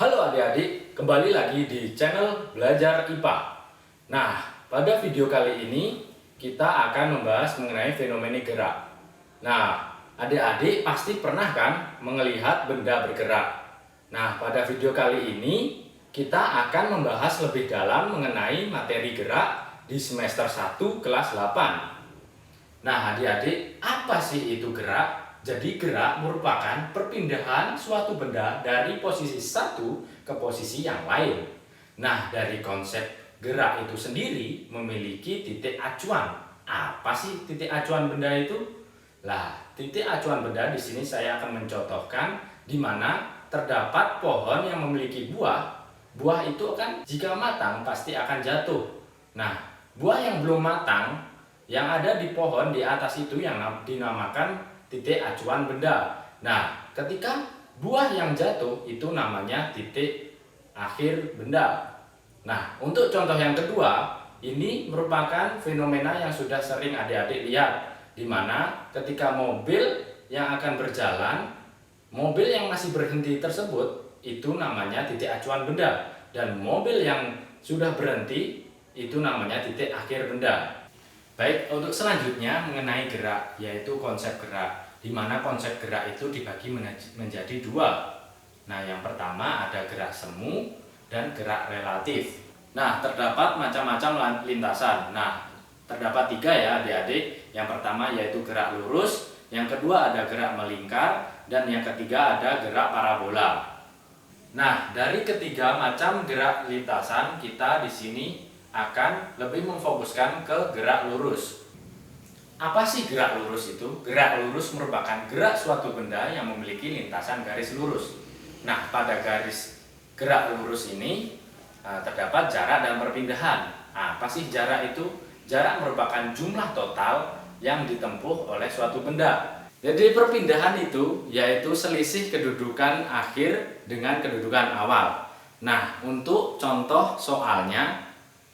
Halo adik-adik, kembali lagi di channel Belajar IPA. Nah, pada video kali ini kita akan membahas mengenai fenomena gerak. Nah, adik-adik pasti pernah kan melihat benda bergerak. Nah, pada video kali ini kita akan membahas lebih dalam mengenai materi gerak di semester 1 kelas 8. Nah, adik-adik, apa sih itu gerak? Jadi gerak merupakan perpindahan suatu benda dari posisi satu ke posisi yang lain. Nah, dari konsep gerak itu sendiri memiliki titik acuan. Apa sih titik acuan benda itu? Lah, titik acuan benda di sini saya akan mencontohkan di mana terdapat pohon yang memiliki buah. Buah itu kan jika matang pasti akan jatuh. Nah, buah yang belum matang yang ada di pohon di atas itu yang dinamakan titik acuan benda. Nah, ketika buah yang jatuh itu namanya titik akhir benda. Nah, untuk contoh yang kedua, ini merupakan fenomena yang sudah sering adik-adik lihat, di mana ketika mobil yang akan berjalan, mobil yang masih berhenti tersebut itu namanya titik acuan benda, dan mobil yang sudah berhenti itu namanya titik akhir benda. Baik, untuk selanjutnya mengenai gerak, yaitu konsep gerak, di mana konsep gerak itu dibagi menjadi dua. Nah, yang pertama ada gerak semu dan gerak relatif. Nah, terdapat macam-macam lintasan. Nah, terdapat tiga ya adik-adik. Yang pertama yaitu gerak lurus, yang kedua ada gerak melingkar, dan yang ketiga ada gerak parabola. Nah, dari ketiga macam gerak lintasan kita di sini akan lebih memfokuskan ke gerak lurus. Apa sih gerak lurus itu? Gerak lurus merupakan gerak suatu benda yang memiliki lintasan garis lurus. Nah, pada garis gerak lurus ini terdapat jarak dan perpindahan. Apa sih jarak itu? Jarak merupakan jumlah total yang ditempuh oleh suatu benda. Jadi perpindahan itu yaitu selisih kedudukan akhir dengan kedudukan awal. Nah, untuk contoh soalnya,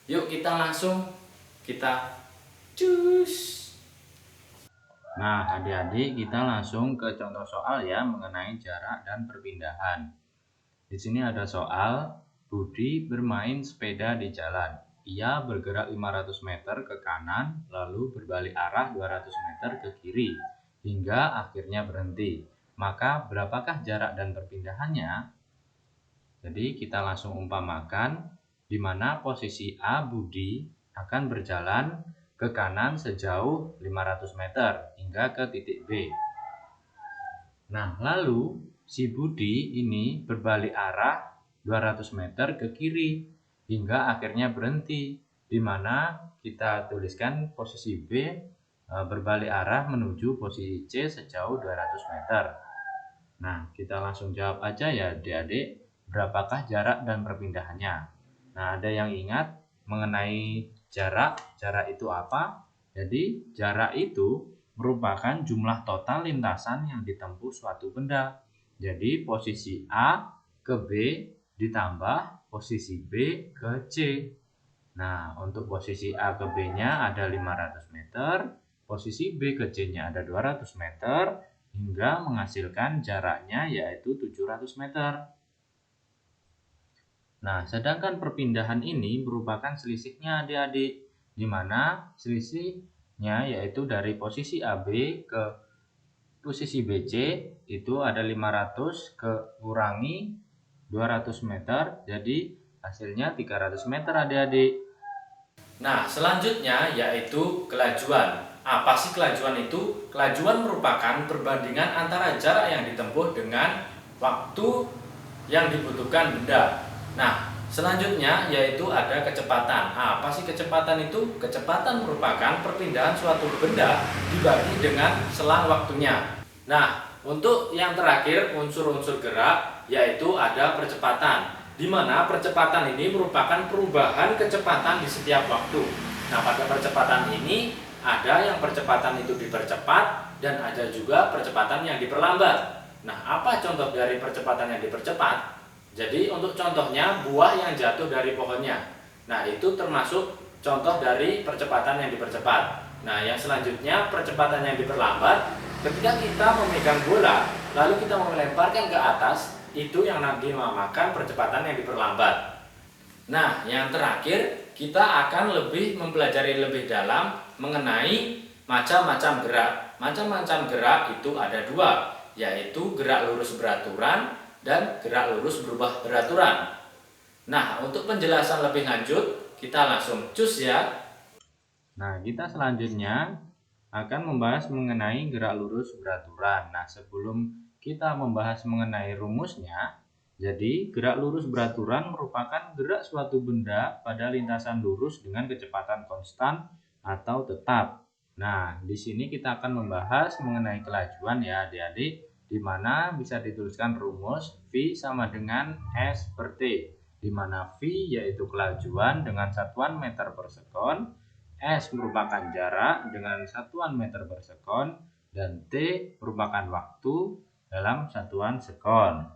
yuk kita langsung cus. Nah, adik-adik, kita langsung ke contoh soal ya mengenai jarak dan perpindahan. Di sini ada soal, Budi bermain sepeda di jalan. Ia bergerak 500 meter ke kanan, lalu berbalik arah 200 meter ke kiri, hingga akhirnya berhenti. Maka berapakah jarak dan perpindahannya? Jadi kita langsung umpamakan, di mana posisi A, Budi, akan berjalan ke kanan sejauh 500 meter hingga ke titik B. Nah, lalu si Budi ini berbalik arah 200 meter ke kiri hingga akhirnya berhenti, di mana kita tuliskan posisi B berbalik arah menuju posisi C sejauh 200 meter. Nah, kita langsung jawab aja ya adik-adik, berapakah jarak dan perpindahannya. Nah, ada yang ingat mengenai jarak itu apa? Jadi jarak itu merupakan jumlah total lintasan yang ditempuh suatu benda. Jadi posisi A ke B ditambah posisi B ke C. Nah, untuk posisi A ke B nya ada 500 meter, posisi B ke C nya ada 200 meter, hingga menghasilkan jaraknya yaitu 700 meter. Nah, sedangkan perpindahan ini merupakan selisihnya adik-adik, di mana selisihnya yaitu dari posisi AB ke posisi BC itu ada 500 kurangi 200 meter, jadi hasilnya 300 meter adik-adik. Nah, selanjutnya yaitu kelajuan. Apa sih kelajuan itu? Kelajuan merupakan perbandingan antara jarak yang ditempuh dengan waktu yang dibutuhkan benda. Nah, selanjutnya yaitu ada kecepatan. Apa sih kecepatan itu? Kecepatan merupakan perpindahan suatu benda dibagi dengan selang waktunya. Nah, untuk yang terakhir unsur-unsur gerak yaitu ada percepatan, di mana percepatan ini merupakan perubahan kecepatan di setiap waktu. Nah, pada percepatan ini ada yang percepatan itu dipercepat dan ada juga percepatan yang diperlambat. Nah, apa contoh dari percepatan yang dipercepat? Jadi untuk contohnya buah yang jatuh dari pohonnya. Nah, itu termasuk contoh dari percepatan yang dipercepat. Nah, yang selanjutnya percepatan yang diperlambat, ketika kita memegang bola lalu kita melemparkan ke atas, itu yang dinamakan percepatan yang diperlambat. Nah, yang terakhir kita akan lebih mempelajari lebih dalam mengenai macam-macam gerak. Macam-macam gerak itu ada dua, yaitu gerak lurus beraturan dan gerak lurus berubah beraturan. Nah, untuk penjelasan lebih lanjut, kita langsung cus ya. Nah, kita selanjutnya akan membahas mengenai gerak lurus beraturan. Nah, sebelum kita membahas mengenai rumusnya, jadi gerak lurus beraturan merupakan gerak suatu benda pada lintasan lurus dengan kecepatan konstan atau tetap. Nah, di sini kita akan membahas mengenai kelajuan ya adik-adik, di mana bisa dituliskan rumus V sama dengan S per T, di mana V yaitu kelajuan dengan satuan meter per sekon, S merupakan jarak dengan satuan meter per sekon, dan T merupakan waktu dalam satuan sekon.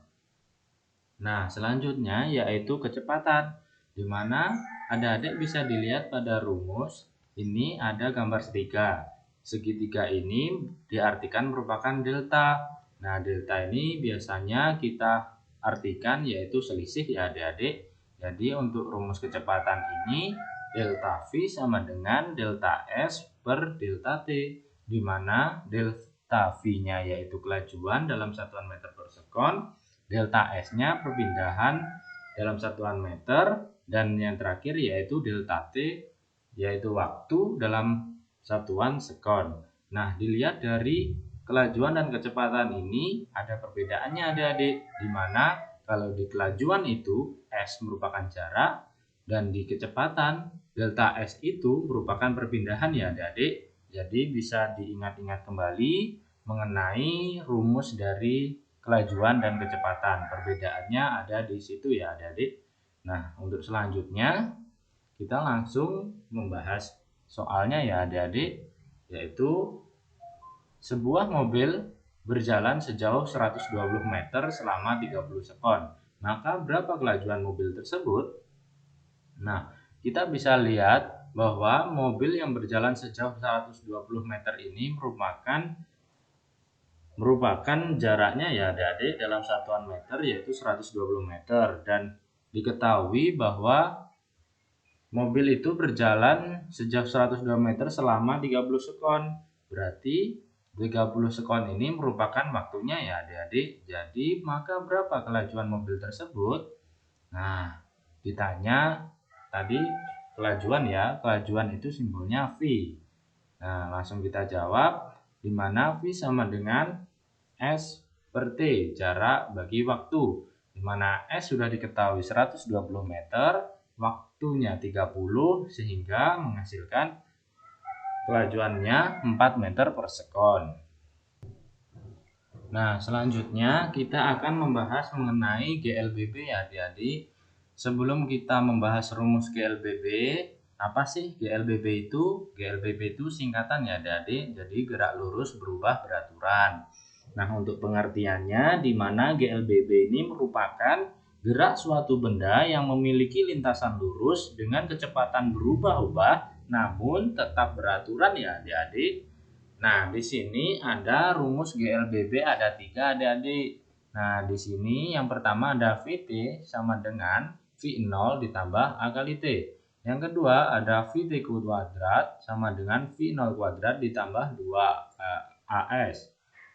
Nah, selanjutnya yaitu kecepatan, di mana adik-adik bisa dilihat pada rumus ini ada gambar segitiga. Segitiga ini diartikan merupakan delta. Nah, delta ini biasanya kita artikan yaitu selisih ya adik-adik. Jadi untuk rumus kecepatan ini delta V sama dengan delta S per delta T, di mana delta V-nya yaitu kelajuan dalam satuan meter per sekon, delta S-nya perpindahan dalam satuan meter, dan yang terakhir yaitu delta T yaitu waktu dalam satuan sekon. Nah, dilihat dari kelajuan dan kecepatan ini ada perbedaannya adik-adik, di mana kalau di kelajuan itu S merupakan jarak dan di kecepatan delta S itu merupakan perpindahan ya adik-adik. Jadi bisa diingat-ingat kembali mengenai rumus dari kelajuan dan kecepatan. Perbedaannya ada di situ ya adik-adik. Nah, untuk selanjutnya kita langsung membahas soalnya ya adik-adik, yaitu sebuah mobil berjalan sejauh 120 meter selama 30 sekon. Maka berapa kelajuan mobil tersebut? Nah, kita bisa lihat bahwa mobil yang berjalan sejauh 120 meter ini merupakan jaraknya ya adik-adik dalam satuan meter yaitu 120 meter, dan diketahui bahwa mobil itu berjalan sejauh 102 meter selama 30 sekon. Berarti 30 sekon ini merupakan waktunya ya adik-adik. Jadi maka berapa kelajuan mobil tersebut? Nah, ditanya tadi kelajuan ya. Kelajuan itu simbolnya V. Nah, langsung kita jawab, di mana V sama dengan S per T, jarak bagi waktu. Di mana S sudah diketahui 120 meter, waktunya 30, sehingga menghasilkan kelajuannya 4 meter per sekon. Nah, selanjutnya kita akan membahas mengenai GLBB ya adik-adik. Sebelum kita membahas rumus GLBB, apa sih GLBB itu? GLBB itu singkatan ya adik-adik, jadi gerak lurus berubah beraturan. Nah, untuk pengertiannya, di mana GLBB ini merupakan gerak suatu benda yang memiliki lintasan lurus dengan kecepatan berubah-ubah namun tetap beraturan ya adik-adik. Nah, di sini ada rumus GLBB ada 3 adik-adik. Nah, di sini yang pertama ada VT sama dengan V0 ditambah A kali T. Yang kedua ada VT kuadrat sama dengan V0 kuadrat ditambah 2 AS.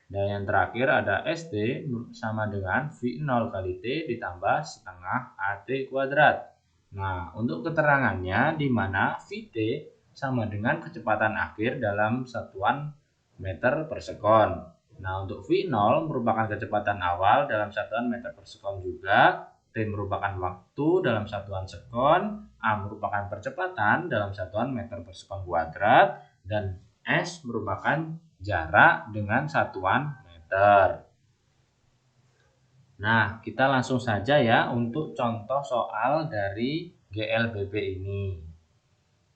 Dan yang terakhir ada ST sama dengan V0 kali T ditambah setengah AT kuadrat. Nah, untuk keterangannya, di mana VT sama dengan kecepatan akhir dalam satuan meter per sekon. Nah, untuk V0 merupakan kecepatan awal dalam satuan meter per sekon juga, T merupakan waktu dalam satuan sekon, A merupakan percepatan dalam satuan meter per sekon kuadrat, dan S merupakan jarak dengan satuan meter. Nah, kita langsung saja ya untuk contoh soal dari GLBB ini.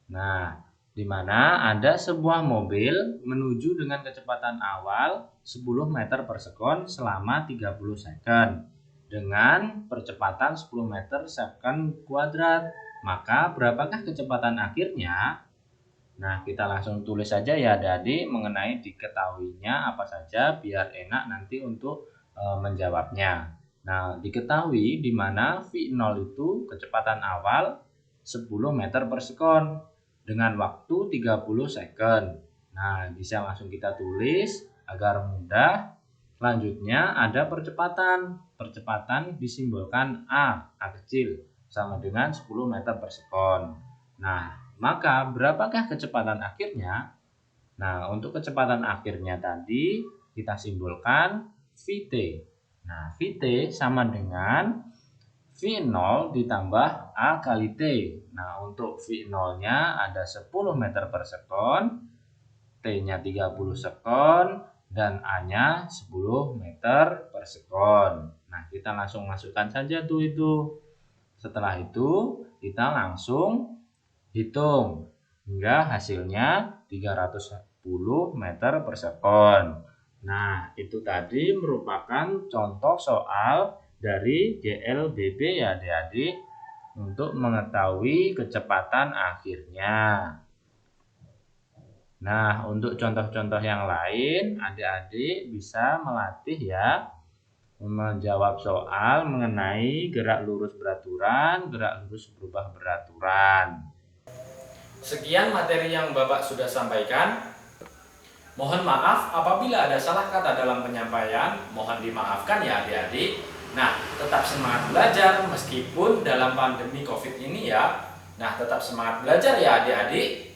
Nah, di mana ada sebuah mobil menuju dengan kecepatan awal 10 meter per sekon selama 30 second dengan percepatan 10 meter second kuadrat. Maka berapakah kecepatan akhirnya? Nah, kita langsung tulis saja ya adik-adik mengenai diketahuinya apa saja biar enak nanti untuk menjawabnya. Nah, diketahui di mana V0 itu kecepatan awal 10 meter per sekon dengan waktu 30 second. Nah, bisa langsung kita tulis agar mudah. Selanjutnya ada percepatan. Percepatan disimbolkan A kecil, sama dengan 10 meter per sekon. Nah, maka berapakah kecepatan akhirnya? Nah, untuk kecepatan akhirnya tadi kita simbolkan Vt. Nah, Vt sama dengan V0 ditambah A kali T. Nah, untuk V0-nya ada 10 meter per sekon, T-nya 30 sekon, dan A-nya 10 meter per sekon. Nah, kita langsung masukkan saja tuh itu. Setelah itu, kita langsung hitung hingga hasilnya 310 meter per sekon. Nah, itu tadi merupakan contoh soal dari GLBB ya adik-adik, untuk mengetahui kecepatan akhirnya. Nah, untuk contoh-contoh yang lain, adik-adik bisa melatih ya, menjawab soal mengenai gerak lurus beraturan, gerak lurus berubah beraturan. Sekian materi yang Bapak sudah sampaikan. Mohon maaf apabila ada salah kata dalam penyampaian, mohon dimaafkan ya adik-adik. Nah, tetap semangat belajar meskipun dalam pandemi COVID ini ya. Nah, tetap semangat belajar ya adik-adik.